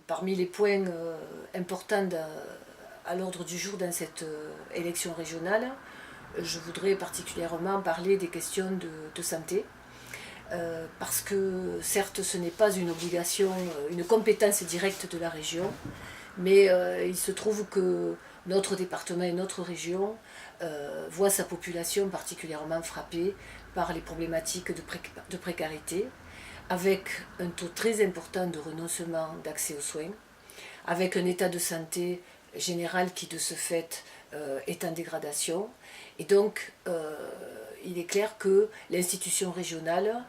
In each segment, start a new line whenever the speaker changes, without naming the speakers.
Parmi les points importants à l'ordre du jour dans cette élection régionale, je voudrais particulièrement parler des questions de santé. Parce que certes ce n'est pas une obligation, une compétence directe de la région, mais il se trouve que notre département et notre région voient sa population particulièrement frappée par les problématiques de précarité, avec un taux très important de renoncement d'accès aux soins, avec un état de santé général qui de ce fait est en dégradation. Et donc il est clair que l'institution régionale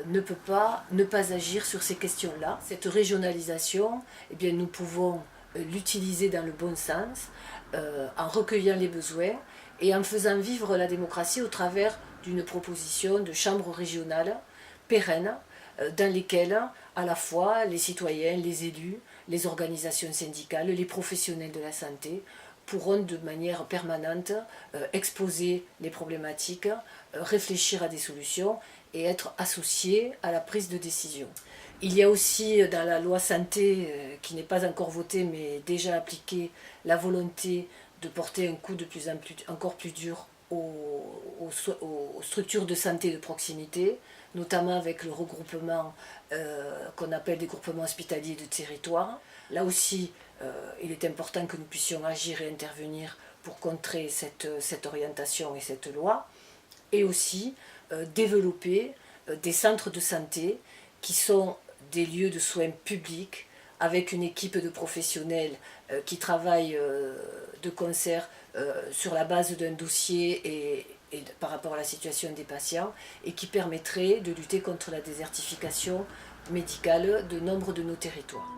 ne peut pas ne pas agir sur ces questions-là. Cette régionalisation, eh bien, nous pouvons l'utiliser dans le bon sens, en recueillant les besoins et en faisant vivre la démocratie au travers d'une proposition de chambre régionale pérenne, dans lesquelles à la fois les citoyens, les élus, les organisations syndicales, les professionnels de la santé pourront de manière permanente exposer les problématiques, réfléchir à des solutions et être associés à la prise de décision. Il y a aussi dans la loi santé, qui n'est pas encore votée mais déjà appliquée, la volonté de porter un coup de plus en plus, encore plus dur aux structures de santé de proximité, notamment avec le regroupement qu'on appelle des groupements hospitaliers de territoire. Là aussi, il est important que nous puissions agir et intervenir pour contrer cette orientation et cette loi, et aussi développer des centres de santé qui sont des lieux de soins publics avec une équipe de professionnels qui travaillent de concert sur la base d'un dossier et par rapport à la situation des patients, et qui permettrait de lutter contre la désertification médicale de nombre de nos territoires.